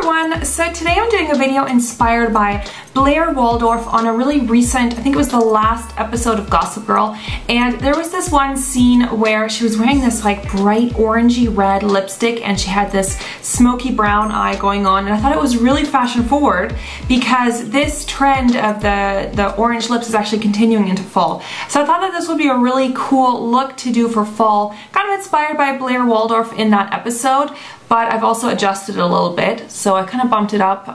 everyone, so today I'm doing a video inspired by Blair Waldorf on a really recent, I think it was the last episode of Gossip Girl, and there was this one scene where she was wearing this like bright orangey red lipstick and she had this smoky brown eye going on, and I thought it was really fashion forward because this trend of the orange lips is actually continuing into fall. So I thought that this would be a really cool look to do for fall, kind of inspired by Blair Waldorf in that episode, but I've also adjusted it a little bit, so I kind of bumped it up.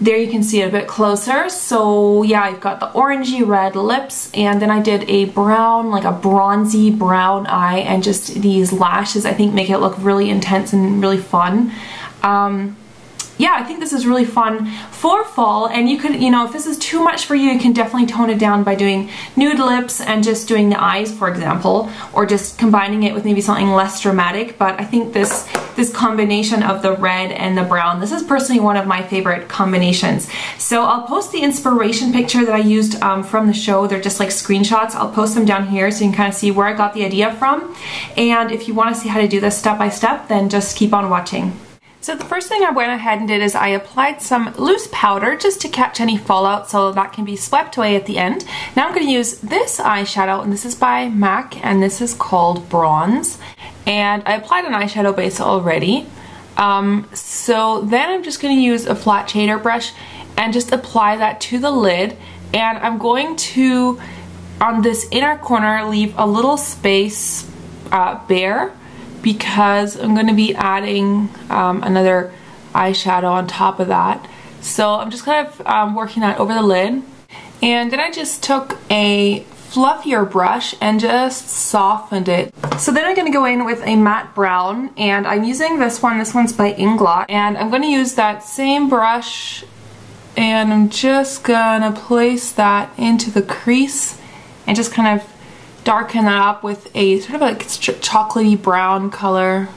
There you can see it a bit closer. So yeah, I've got the orangey red lips, and then I did a brown, like a bronzy brown eye, and just these lashes I think make it look really intense and really fun. Yeah, I think this is really fun for fall, and you can, you know, if this is too much for you, you can definitely tone it down by doing nude lips and just doing the eyes, for example, or just combining it with maybe something less dramatic. But I think this combination of the red and the brown, this is personally one of my favorite combinations. So I'll post the inspiration picture that I used from the show. They're just like screenshots. I'll post them down here so you can kind of see where I got the idea from. And if you want to see how to do this step by step, then just keep on watching. So the first thing I went ahead and did is I applied some loose powder just to catch any fallout so that can be swept away at the end. Now I'm going to use this eyeshadow, and this is by MAC, and this is called Bronze. And I applied an eyeshadow base already. So then I'm just going to use a flat shader brush and just apply that to the lid. And I'm going to, on this inner corner, leave a little space bare, because I'm going to be adding another eyeshadow on top of that. So I'm just kind of working that over the lid. And then I just took a fluffier brush and just softened it. So then I'm going to go in with a matte brown, and I'm using this one. This one's by Inglot. And I'm going to use that same brush, and I'm just going to place that into the crease and just kind of darken that up with a sort of like chocolatey brown color,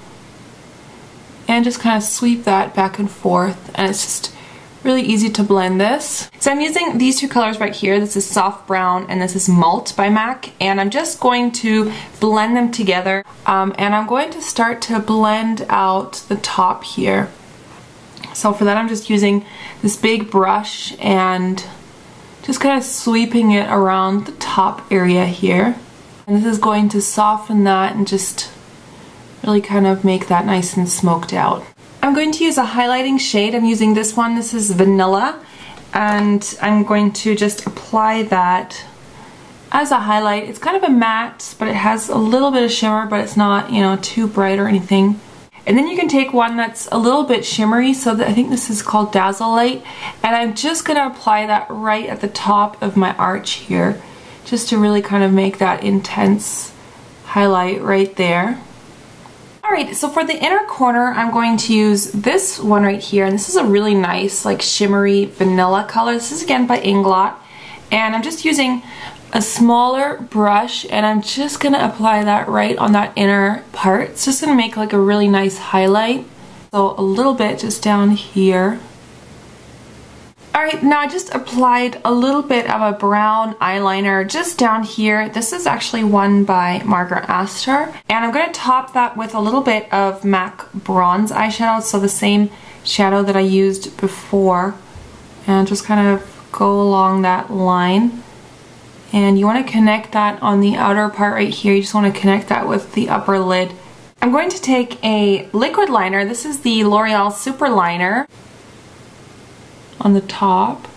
and just kind of sweep that back and forth, and it's just really easy to blend this. So I'm using these two colors right here. This is Soft Brown and this is Malt by MAC, and I'm just going to blend them together, and I'm going to start to blend out the top here. So for that I'm just using this big brush and just kind of sweeping it around the top area here. And this is going to soften that and just really kind of make that nice and smoked out. I'm going to use a highlighting shade. I'm using this one. This is Vanilla. And I'm going to just apply that as a highlight. It's kind of a matte, but it has a little bit of shimmer, but it's not, you know, too bright or anything. And then you can take one that's a little bit shimmery, so that I think this is called Dazzle Light. And I'm just going to apply that right at the top of my arch here, just to really kind of make that intense highlight right there. Alright, so for the inner corner I'm going to use this one right here, and this is a really nice like shimmery vanilla color. This is again by Inglot, and I'm just using a smaller brush, and I'm just going to apply that right on that inner part. It's just going to make like a really nice highlight. So a little bit just down here. Alright, now I just applied a little bit of a brown eyeliner just down here. This is actually one by Margaret Astor. And I'm going to top that with a little bit of MAC Bronze eyeshadow, so the same shadow that I used before. And just kind of go along that line. And you want to connect that on the outer part right here. You just want to connect that with the upper lid. I'm going to take a liquid liner. This is the L'Oreal Super Liner on the top.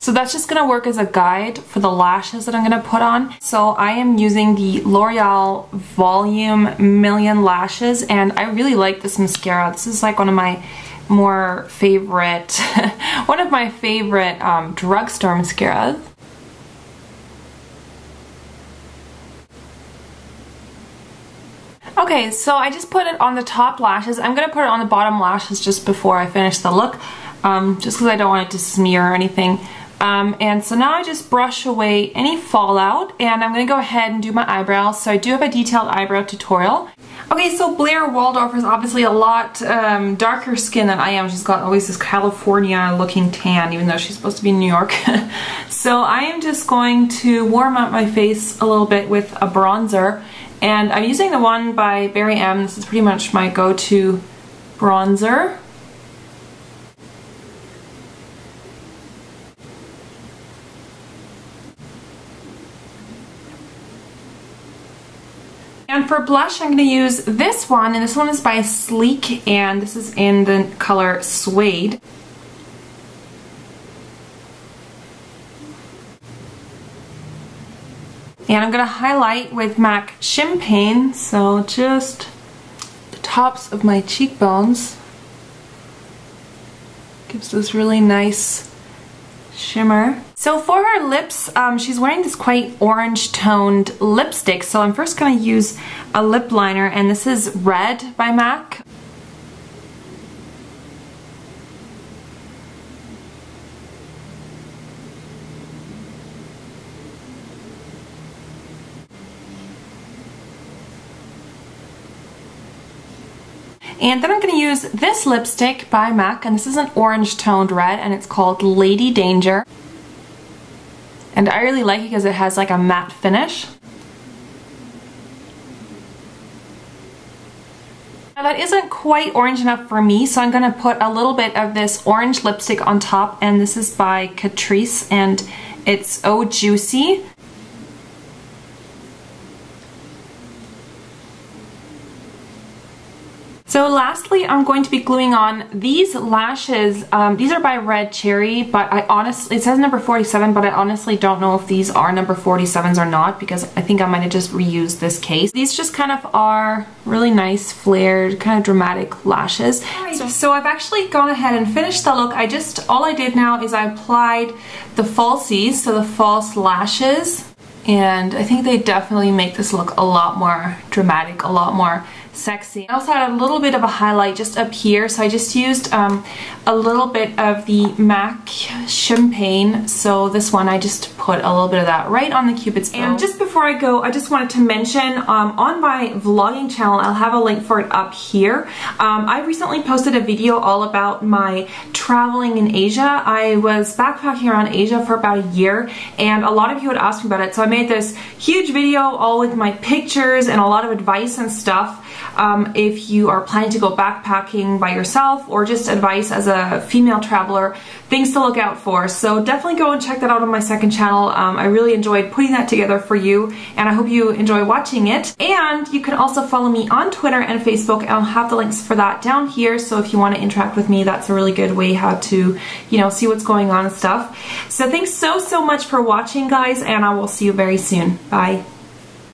So that's just going to work as a guide for the lashes that I'm going to put on. So I am using the L'Oreal Volume Million Lashes, and I really like this mascara. This is like one of my more favorite, one of my favorite drugstore mascaras. Okay, so I just put it on the top lashes. I'm going to put it on the bottom lashes just before I finish the look, just because I don't want it to smear or anything. And so now I just brush away any fallout, and I'm going to go ahead and do my eyebrows. So I do have a detailed eyebrow tutorial. Okay, so Blair Waldorf is obviously a lot darker skin than I am. She's got always this California looking tan, even though she's supposed to be in New York. So I am just going to warm up my face a little bit with a bronzer. And I'm using the one by Barry M. This is pretty much my go-to bronzer. And for blush, I'm going to use this one, and this one is by Sleek, and this is in the color Suede. And I'm going to highlight with MAC Champagne, so just the tops of my cheekbones. Gives this really nice shimmer. So for her lips, she's wearing this quite orange toned lipstick, so I'm first going to use a lip liner, and this is Red by MAC. And then I'm going to use this lipstick by MAC, and this is an orange toned red, and it's called Lady Danger. And I really like it because it has like a matte finish. Now that isn't quite orange enough for me, so I'm going to put a little bit of this orange lipstick on top, and this is by Catrice, and it's Oh Juicy. So lastly, I'm going to be gluing on these lashes. These are by Red Cherry, but I honestly, it says number 47, but I honestly don't know if these are number 47s or not, because I think I might have just reused this case. These just kind of are really nice, flared, kind of dramatic lashes. So I've actually gone ahead and finished the look. All I did now is I applied the falsies, so the false lashes, and I think they definitely make this look a lot more dramatic, a lot more sexy. I also had a little bit of a highlight just up here, so I just used a little bit of the MAC Champagne. So this one, I just put a little bit of that right on the Cupid's bow. And just before I go, I just wanted to mention on my vlogging channel, I'll have a link for it up here. I recently posted a video all about my traveling in Asia. I was backpacking around Asia for about a year, and a lot of you had asked me about it, so I made this huge video all with my pictures and a lot of advice and stuff. If you are planning to go backpacking by yourself, or just advice as a female traveler, things to look out for. So definitely go and check that out on my second channel. I really enjoyed putting that together for you, and I hope you enjoy watching it. And you can also follow me on Twitter and Facebook, and I'll have the links for that down here. So if you want to interact with me, that's a really good way how to, you know, see what's going on and stuff. So thanks so much for watching, guys, and I will see you very soon. Bye.